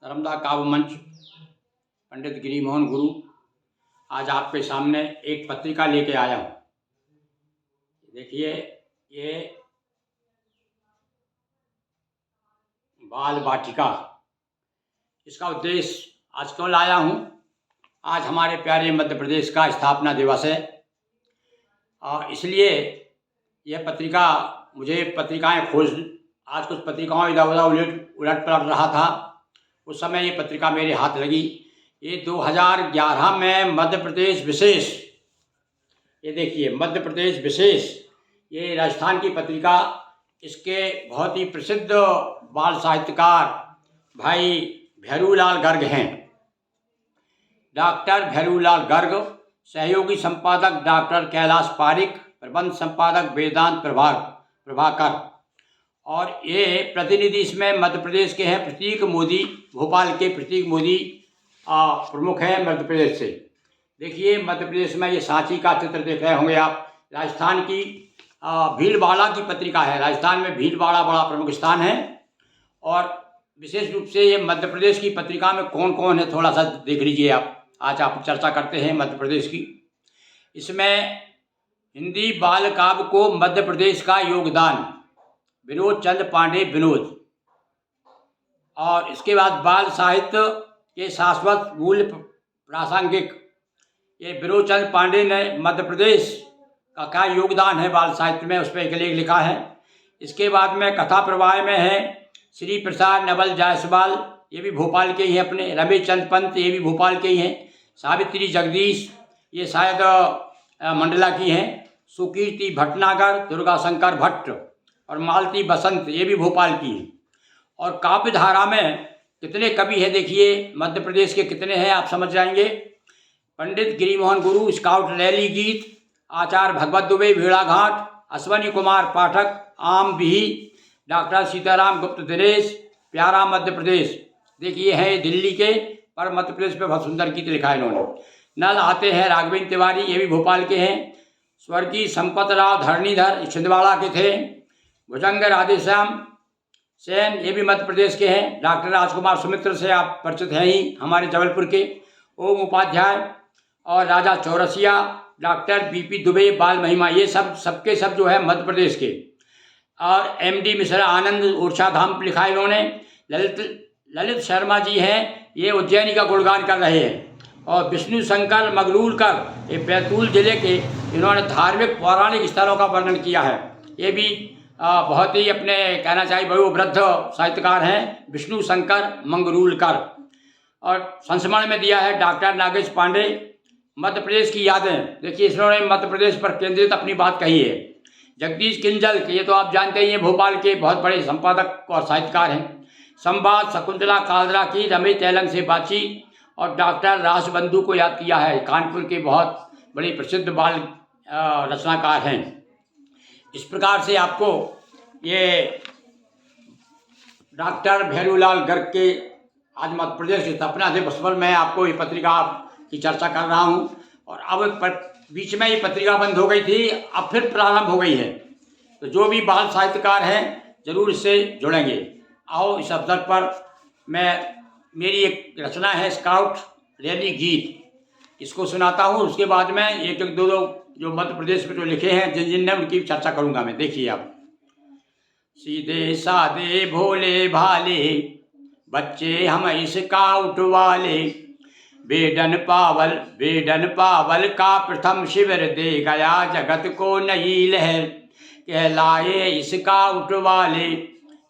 नर्मदा काव्य मंच पंडित गिरी मोहन गुरु आज आपके सामने एक पत्रिका लेके आया हूँ। देखिए, ये बाल वाटिका, इसका उद्देश्य आज क्यों लाया हूँ। आज हमारे प्यारे मध्य प्रदेश का स्थापना दिवस है और इसलिए यह पत्रिका, मुझे पत्रिकाएं आज कुछ पत्रिकाओं इधर उधर उलट पलट रहा था, उस समय ये पत्रिका मेरे हाथ लगी। ये 2011 में मध्य प्रदेश विशेष, ये देखिए मध्य प्रदेश विशेष, ये राजस्थान की पत्रिका। इसके बहुत ही प्रसिद्ध बाल साहित्यकार भाई भैरूलाल गर्ग हैं, डॉक्टर भैरूलाल गर्ग, सहयोगी संपादक डॉक्टर कैलाश पारिक, प्रबंध संपादक वेदांत प्रभाकर, और ये प्रतिनिधि इसमें मध्य प्रदेश के हैं प्रतीक मोदी, भोपाल के प्रतीक मोदी प्रमुख है मध्य प्रदेश से। देखिए मध्य प्रदेश में ये सांची का चित्र देख रहे होंगे आप। राजस्थान की भीलवाड़ा की पत्रिका है। राजस्थान में भीलवाड़ा बड़ा प्रमुख स्थान है और विशेष रूप से ये मध्य प्रदेश की पत्रिका में कौन कौन है थोड़ा सा देख लीजिए आप। आज आप चर्चा करते हैं मध्य प्रदेश की। इसमें हिंदी बाल काव्य को मध्य प्रदेश का योगदान विनोद चंद्र पांडे विनोद, और इसके बाद बाल साहित्य के शाश्वत मूल्य प्रासंगिक, ये विनोद चंद्र पांडे ने मध्य प्रदेश का क्या योगदान है बाल साहित्य में, उस पर एक लेख लिखा है। इसके बाद में कथा प्रवाह में है श्री प्रसाद नवल जायसवाल, ये भी भोपाल के ही हैं अपने। रमेश चंद पंत, ये भी भोपाल के ही हैं। सावित्री जगदीश, ये शायद मंडला की हैं। सुकीर्ति भटनागर, दुर्गा शंकर भट्ट और मालती बसंत, ये भी भोपाल की हैं। और काव्य धारा में कितने कवि हैं देखिए मध्य प्रदेश के, कितने हैं आप समझ जाएंगे। पंडित गिरी मोहन गुरु स्काउट रैली गीत, आचार्य भगवत दुबे भेड़ाघाट, अश्वनी कुमार पाठक आम बिही, डॉक्टर सीताराम गुप्त दिनेश प्यारा मध्य प्रदेश। देखिए हैं दिल्ली के, पर मध्य प्रदेश पे बहुत सुंदर गीत लिखा है इन्होंने। नल आते हैं राघवेंद्र तिवारी, ये भी भोपाल के हैं। स्वर्गीय संपत राव धरणीधर छिंदवाड़ा के थे। भुजंग राधेश्याम सेन, ये भी मध्य प्रदेश के हैं। डॉक्टर राजकुमार सुमित्र से आप परिचित हैं ही, हमारे जबलपुर के। ओम उपाध्याय और राजा चौरसिया, डॉक्टर बीपी दुबे बाल महिमा, ये सबके सब जो है मध्य प्रदेश के। और एमडी मिश्रा आनंद उर्छा धाम लिखा है इन्होंने। ललित शर्मा जी हैं, ये उज्जैनी का गुणगान कर रहे हैं। और विष्णु शंकर मगरूलकर, ये बैतूल जिले के, इन्होंने धार्मिक पौराणिक स्थलों का वर्णन किया है। ये भी बहुत ही अपने कहना चाहिए वयोवृद्ध साहित्यकार हैं, विष्णु शंकर मंगरूलकर। और संस्मरण में दिया है डॉक्टर नागेश पांडे, मध्य प्रदेश की यादें। देखिए इन्होंने मध्य प्रदेश पर केंद्रित अपनी बात कही है। जगदीश किंजल, ये तो आप जानते ही हैं, भोपाल के बहुत बड़े संपादक और साहित्यकार हैं। संवाद शकुंतला कालरा की रमेश तेलंग से बातचीत, और डॉक्टर रासबंधु को याद किया है, कानपुर के बहुत बड़े प्रसिद्ध बाल रचनाकार हैं। इस प्रकार से आपको ये डॉक्टर भैरूलाल गर्ग के आज मध्य प्रदेश की स्थापना दिवस पर मैं आपको ये पत्रिका की चर्चा कर रहा हूँ। और अब बीच में ये पत्रिका बंद हो गई थी, अब फिर प्रारंभ हो गई है। तो जो भी बाल साहित्यकार हैं जरूर इससे जुड़ेंगे। आओ इस अवसर पर मेरी एक रचना है स्काउट रैली गीत, इसको सुनाता हूँ। उसके बाद में एक दो जो मध्य प्रदेश में जो लिखे हैं जिन ने उनकी चर्चा करूँगा मैं। देखिए आप। सीधे साधे भोले भाले बच्चे हम स्काउट वाले, बेडन पावल का प्रथम शिविर दे गया जगत को नई लहर, कहलाए स्काउट वाले।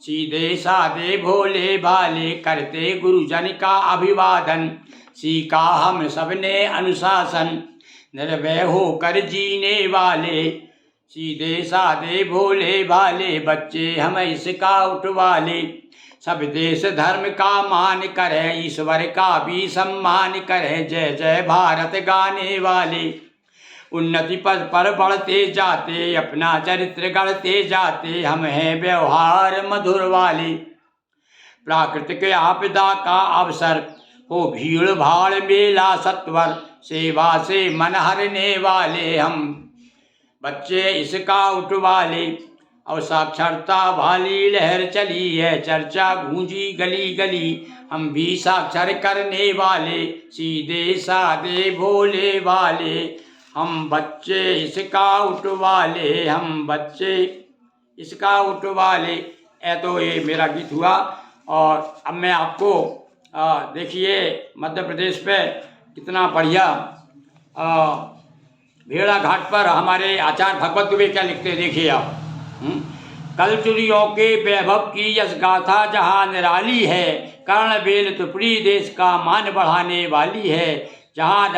सीधे साधे भोले भाले करते गुरुजन का अभिवादन, सीखा हम सबने अनुशासन निर्भय होकर जीने वाले। सीधे साधे भोले भाले बच्चे हम स्काउट वाले, सब देश धर्म का मान करे, ईश्वर का भी सम्मान करे, जय जय भारत गाने वाले। उन्नति पद पर बढ़ते जाते, अपना चरित्र गढ़ते जाते, हम हैं व्यवहार मधुर वाले। प्राकृतिक आपदा का अवसर हो भीड़ भाड़ मेला सत्वर, सेवा से मन हरने वाले हम बच्चे स्काउट वाले। और साक्षरता भाली लहर चली है, चर्चा गूंजी गली गली। हम भी साक्षर करने वाले, सीधे साधे भोले वाले, हम बच्चे स्काउट वाले, हम बच्चे स्काउट वाले। तो ये मेरा गीत हुआ। और अब मैं आपको देखिए मध्य प्रदेश पे कितना बढ़िया भेड़ा घाट पर हमारे आचार्य भगवत दुबे क्या लिखते हैं, देखिए आप। कलचुरियों के वैभव की यश गाथा जहाँ निराली है, कर्ण बेल तुपड़ी देश का मान बढ़ाने वाली है। जहाँ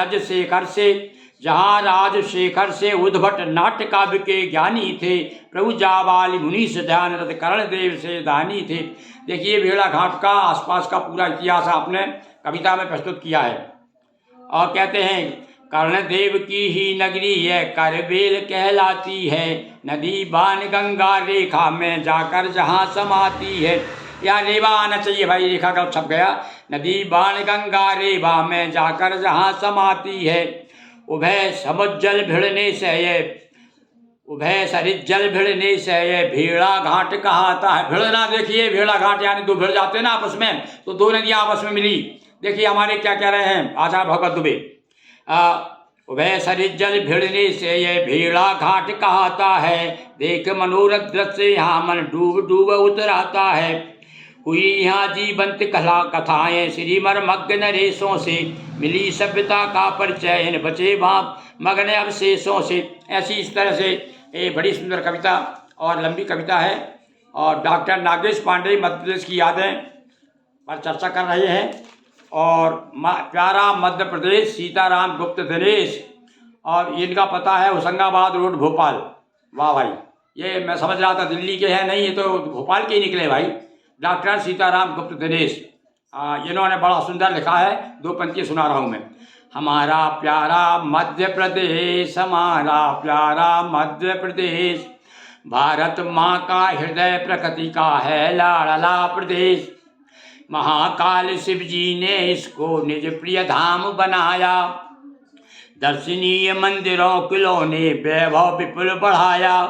राजशेखर से उद्भट नाट्य काव्य के ज्ञानी थे, प्रभु जाबाली मुनीष ध्यानरत कर्णदेव से दानी थे। देखिए भेड़ा घाट का आसपास का पूरा इतिहास आपने कविता में प्रस्तुत किया है। और कहते हैं कर्णदेव की ही नगरी है, करबेल कहलाती है, नदी बान गंगा रेखा में जाकर जहाँ समाती है। यहाँ रेवा आना चाहिए भाई, रेखा का छप गया। नदी बाण गंगा रेवा में जाकर जहाँ समाती है, उभय समुज्जल भिड़ने से ये, उभय सरित जल भिड़ने से ये भेड़ा घाट कहाता है। भिड़ना देखिए, भेड़ा घाट यानी दो भिड़ जाते हैं ना आपस में, तो दो नदियाँ आपस में मिली। देखिए हमारे क्या कह रहे हैं आचार्य भगवत दुबे, उभय सरित जल भिड़ने से ये भेड़ा घाट कहाता है, देख मनोरथ दृश्य यहाँ मन डूब डूब उतराता है। हुई यहाँ जीवंत कथाएं श्री मर्मज्ञ नरेशों से, मिली सभ्यता का परिचय इन बचे भाप मग्न अवशेषों से। ऐसी इस तरह से ये बड़ी सुंदर कविता और लंबी कविता है। और डॉक्टर नागेश पांडे मध्य प्रदेश की यादें पर चर्चा कर रहे हैं। और प्यारा मध्य प्रदेश सीताराम गुप्त दिनेश, और इनका पता है होशंगाबाद रोड भोपाल। वाह भाई, ये मैं समझ रहा था दिल्ली के हैं, नहीं ये तो भोपाल के ही निकले भाई। डॉक्टर सीताराम गुप्त दिनेश, इन्होंने बड़ा सुंदर लिखा है, दो पंक्ति सुना रहा हूँ मैं। हमारा प्यारा मध्य प्रदेश, हमारा प्यारा मध्य प्रदेश, भारत माँ का हृदय प्रकृति का है लाडला प्रदेश। महाकाल शिव जी ने इसको निज प्रिय धाम बनाया, दर्शनीय मंदिरों किलों ने वैभव विपुल बढ़ाया।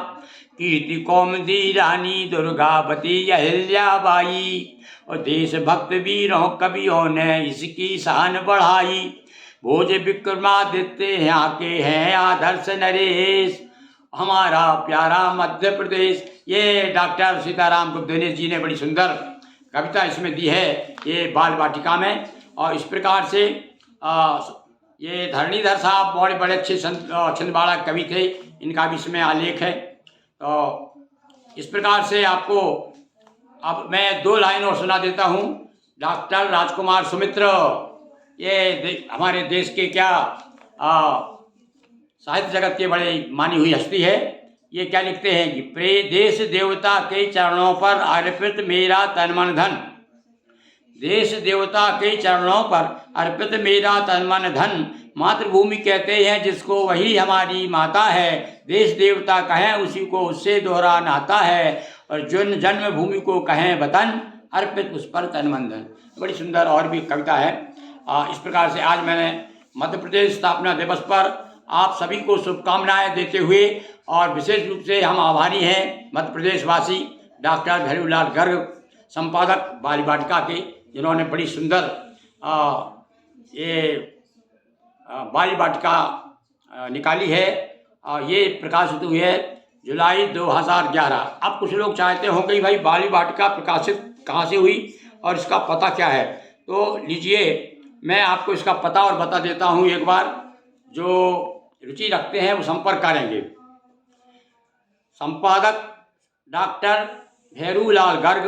कीर्ति कौमुदी रानी दुर्गावती अहिल्याबाई, और देशभक्त वीरों कवियों ने इसकी शान बढ़ाई। भोज विक्रमादित्य यहाँ के हैं आदर्श नरेश, हमारा प्यारा मध्य प्रदेश। ये डॉक्टर सीताराम गुप्त दिनेश जी ने बड़ी सुंदर कविता इसमें दी है, ये बाल वाटिका में। और इस प्रकार से ये धरणीधर साहब बड़े बड़े अच्छे छंदवाड़ा कवि थे, इनका भी इसमें आलेख है। तो इस प्रकार से आपको अब मैं दो लाइन और सुना देता हूँ। डॉक्टर राजकुमार सुमित्र, ये हमारे देश के क्या साहित्य जगत के बड़े मानी हुई हस्ती है। ये क्या लिखते हैं कि प्रे देश देवता के चरणों पर अर्पित मेरा तन मन धन, देश देवता के चरणों पर अर्पित मेरा तन मन धन। मातृभूमि कहते हैं जिसको वही हमारी माता है, देश देवता कहें उसी को उससे दोहरा नाता है, और जन्मभूमि को कहें वतन, अर्पित उस पर तन मन धन। बड़ी सुंदर और भी कविता है। इस प्रकार से आज मैंने मध्य प्रदेश स्थापना दिवस पर आप सभी को शुभकामनाएं देते हुए, और विशेष रूप से हम आभारी हैं मध्य प्रदेश वासी डॉक्टर भैरूलाल गर्ग, संपादक बाल वाटिका के, जिन्होंने बड़ी सुंदर ये बाल वाटिका निकाली है। ये प्रकाशित हुई है जुलाई 2011। अब कुछ लोग चाहते होंगे कि भाई बाल वाटिका प्रकाशित कहाँ से हुई और इसका पता क्या है, तो लीजिए मैं आपको इसका पता और बता देता हूँ एक बार। जो रुचि रखते हैं वो संपर्क करेंगे। संपादक डॉक्टर भैरूलाल गर्ग,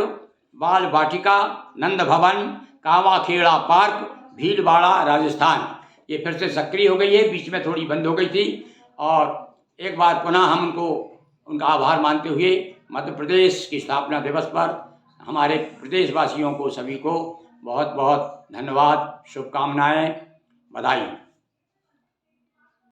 बाल वाटिका, नंद भवन, कावाखेड़ा पार्क, भीलवाड़ा, राजस्थान। ये फिर से सक्रिय हो गई है, बीच में थोड़ी बंद हो गई थी। और एक बार पुनः हम उनका आभार मानते हुए मध्य प्रदेश की स्थापना दिवस पर हमारे प्रदेशवासियों को सभी को बहुत बहुत धन्यवाद, शुभकामनाएं, बधाई।